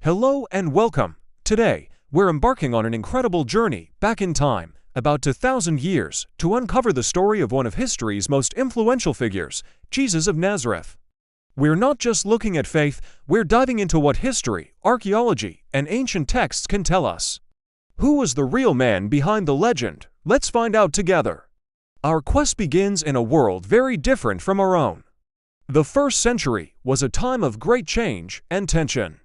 Hello and welcome. Today, we're embarking on an incredible journey back in time, about 2,000 years, to uncover the story of one of history's most influential figures, Jesus of Nazareth. We're not just looking at faith, we're diving into what history, archaeology, and ancient texts can tell us. Who was the real man behind the legend? Let's find out together. Our quest begins in a world very different from our own. The 1st century was a time of great change and tension.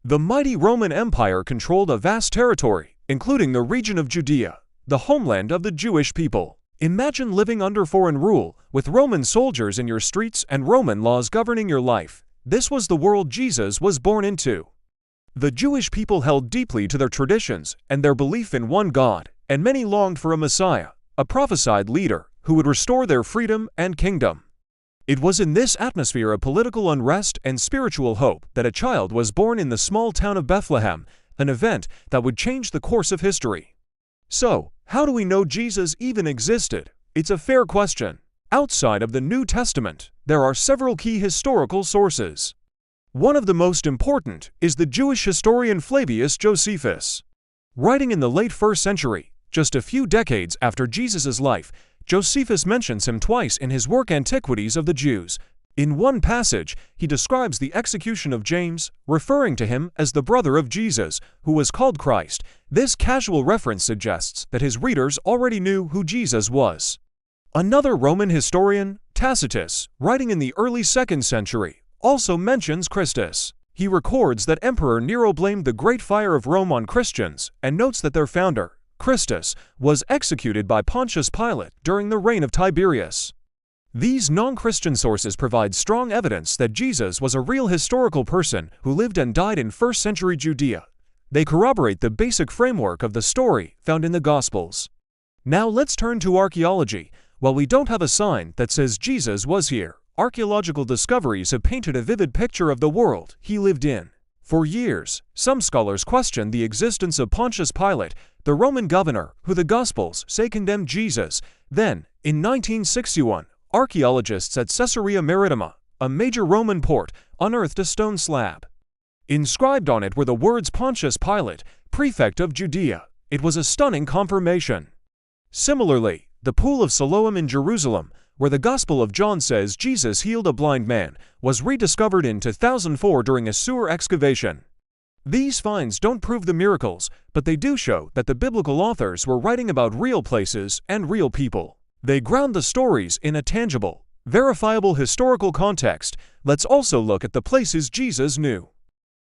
The mighty Roman Empire controlled a vast territory, including the region of Judea, the homeland of the Jewish people. Imagine living under foreign rule, with Roman soldiers in your streets and Roman laws governing your life. This was the world Jesus was born into. The Jewish people held deeply to their traditions and their belief in one God, and many longed for a Messiah, a prophesied leader, who would restore their freedom and kingdom. It was in this atmosphere of political unrest and spiritual hope that a child was born in the small town of Bethlehem, an event that would change the course of history. So, how do we know Jesus even existed? It's a fair question. Outside of the New Testament, there are several key historical sources. One of the most important is the Jewish historian Flavius Josephus. Writing in the late 1st century, just a few decades after Jesus' life, Josephus mentions him twice in his work Antiquities of the Jews. In one passage, he describes the execution of James, referring to him as the brother of Jesus, who was called Christ. This casual reference suggests that his readers already knew who Jesus was. Another Roman historian, Tacitus, writing in the early 2nd century, also mentions Christus. He records that Emperor Nero blamed the Great Fire of Rome on Christians, and notes that their founder, Christus, was executed by Pontius Pilate during the reign of Tiberius. These non-Christian sources provide strong evidence that Jesus was a real historical person who lived and died in 1st century Judea. They corroborate the basic framework of the story found in the Gospels. Now let's turn to archaeology. While we don't have a sign that says Jesus was here, archaeological discoveries have painted a vivid picture of the world he lived in. For years, some scholars questioned the existence of Pontius Pilate, the Roman governor who the Gospels say condemned Jesus. Then, in 1961, archaeologists at Caesarea Maritima, a major Roman port, unearthed a stone slab. Inscribed on it were the words Pontius Pilate, prefect of Judea. It was a stunning confirmation. Similarly, the Pool of Siloam in Jerusalem, where the Gospel of John says Jesus healed a blind man, was rediscovered in 2004 during a sewer excavation. These finds don't prove the miracles, but they do show that the biblical authors were writing about real places and real people. They ground the stories in a tangible, verifiable historical context. Let's also look at the places Jesus knew.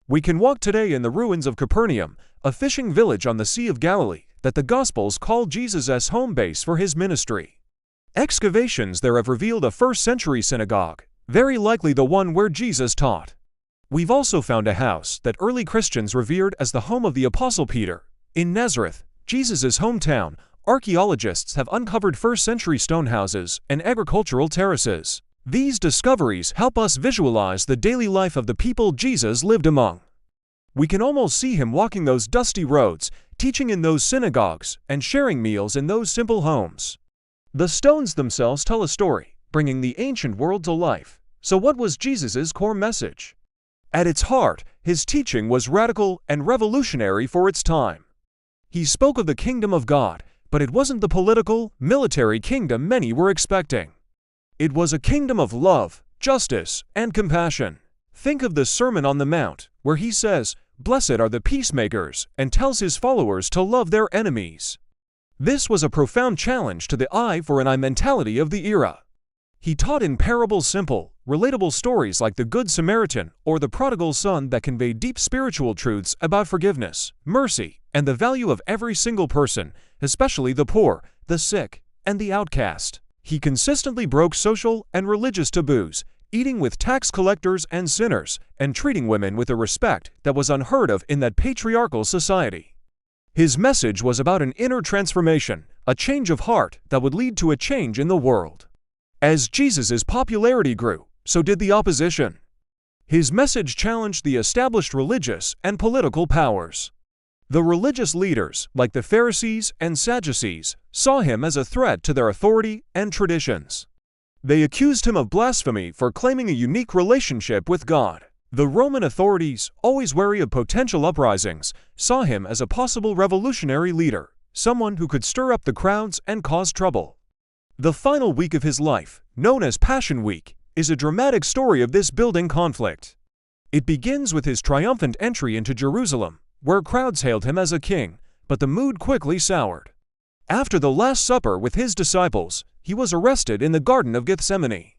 We can walk today in the ruins of Capernaum, a fishing village on the Sea of Galilee that the Gospels call Jesus' home base for his ministry. Excavations there have revealed a 1st century synagogue, very likely the one where Jesus taught. We've also found a house that early Christians revered as the home of the Apostle Peter. In Nazareth, Jesus' hometown, archaeologists have uncovered 1st century stone houses and agricultural terraces. These discoveries help us visualize the daily life of the people Jesus lived among. We can almost see him walking those dusty roads, teaching in those synagogues, and sharing meals in those simple homes. The stones themselves tell a story, bringing the ancient world to life. So what was Jesus' core message? At its heart, his teaching was radical and revolutionary for its time. He spoke of the kingdom of God, but it wasn't the political, military kingdom many were expecting. It was a kingdom of love, justice, and compassion. Think of the Sermon on the Mount, where he says, "Blessed are the peacemakers," and tells his followers to love their enemies. This was a profound challenge to the eye for an eye mentality of the era. He taught in parables simple, relatable stories like the Good Samaritan or the prodigal son that convey deep spiritual truths about forgiveness, mercy, and the value of every single person, especially the poor, the sick, and the outcast. He consistently broke social and religious taboos, eating with tax collectors and sinners, and treating women with a respect that was unheard of in that patriarchal society. His message was about an inner transformation, a change of heart that would lead to a change in the world. As Jesus' popularity grew, so did the opposition. His message challenged the established religious and political powers. The religious leaders, like the Pharisees and Sadducees, saw him as a threat to their authority and traditions. They accused him of blasphemy for claiming a unique relationship with God. The Roman authorities, always wary of potential uprisings, saw him as a possible revolutionary leader, someone who could stir up the crowds and cause trouble. The final week of his life, known as Passion Week, is a dramatic story of this building conflict. It begins with his triumphant entry into Jerusalem, where crowds hailed him as a king, but the mood quickly soured. After the Last Supper with his disciples, he was arrested in the Garden of Gethsemane.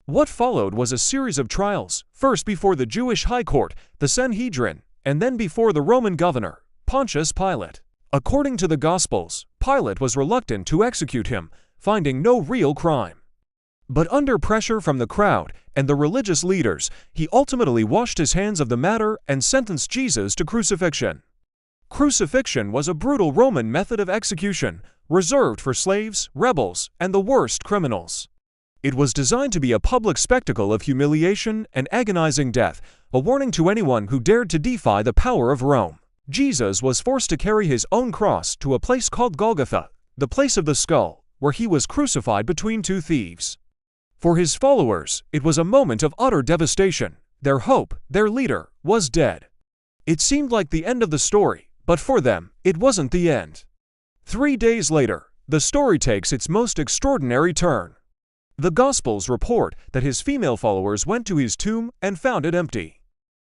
What followed was a series of trials, first before the Jewish High Court, the Sanhedrin, and then before the Roman governor, Pontius Pilate. According to the Gospels, Pilate was reluctant to execute him, finding no real crime. But under pressure from the crowd and the religious leaders, he ultimately washed his hands of the matter and sentenced Jesus to crucifixion. Crucifixion was a brutal Roman method of execution, reserved for slaves, rebels, and the worst criminals. It was designed to be a public spectacle of humiliation and agonizing death, a warning to anyone who dared to defy the power of Rome. Jesus was forced to carry his own cross to a place called Golgotha, the place of the skull, where he was crucified between two thieves. For his followers, it was a moment of utter devastation. Their hope, their leader, was dead. It seemed like the end of the story, but for them, it wasn't the end. 3 days later, the story takes its most extraordinary turn. The Gospels report that his female followers went to his tomb and found it empty.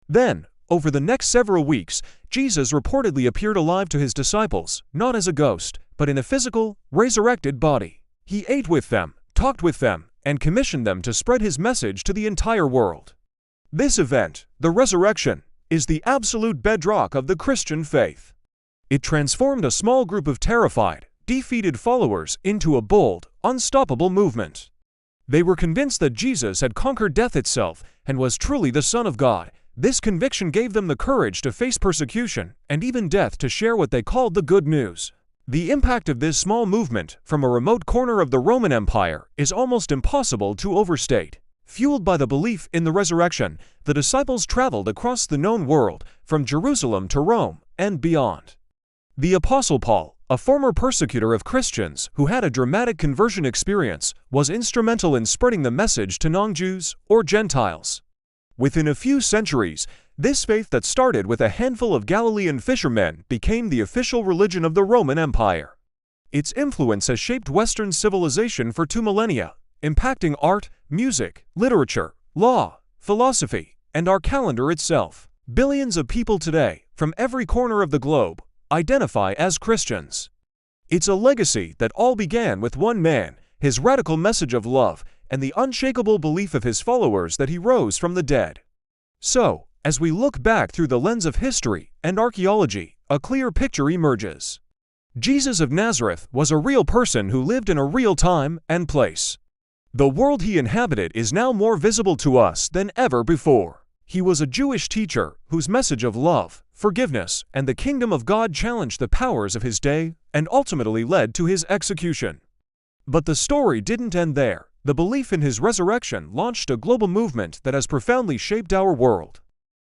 Then, over the next several weeks, Jesus reportedly appeared alive to his disciples, not as a ghost, but in a physical, resurrected body. He ate with them, talked with them, and commissioned them to spread his message to the entire world. This event, the resurrection, is the absolute bedrock of the Christian faith. It transformed a small group of terrified, defeated followers into a bold, unstoppable movement. They were convinced that Jesus had conquered death itself and was truly the Son of God. This conviction gave them the courage to face persecution and even death to share what they called the good news. The impact of this small movement from a remote corner of the Roman Empire is almost impossible to overstate. Fueled by the belief in the resurrection, the disciples traveled across the known world, from Jerusalem to Rome and beyond. The Apostle Paul, a former persecutor of Christians who had a dramatic conversion experience, was instrumental in spreading the message to non-Jews or Gentiles. Within a few centuries, this faith that started with a handful of Galilean fishermen became the official religion of the Roman Empire. Its influence has shaped Western civilization for 2 millennia, impacting art, music, literature, law, philosophy, and our calendar itself. Billions of people today, from every corner of the globe, identify as Christians. It's a legacy that all began with one man, his radical message of love, and the unshakable belief of his followers that he rose from the dead. So, as we look back through the lens of history and archaeology, a clear picture emerges. Jesus of Nazareth was a real person who lived in a real time and place. The world he inhabited is now more visible to us than ever before. He was a Jewish teacher whose message of love, forgiveness, and the kingdom of God challenged the powers of his day and ultimately led to his execution. But the story didn't end there. The belief in his resurrection launched a global movement that has profoundly shaped our world.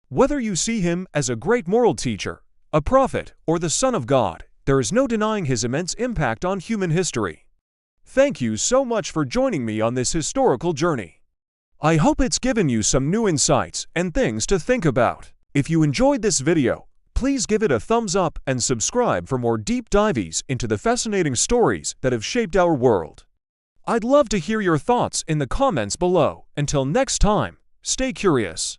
Whether you see him as a great moral teacher, a prophet, or the Son of God, there is no denying his immense impact on human history. Thank you so much for joining me on this historical journey. I hope it's given you some new insights and things to think about. If you enjoyed this video, please give it a thumbs up and subscribe for more deep dives into the fascinating stories that have shaped our world. I'd love to hear your thoughts in the comments below. Until next time, stay curious.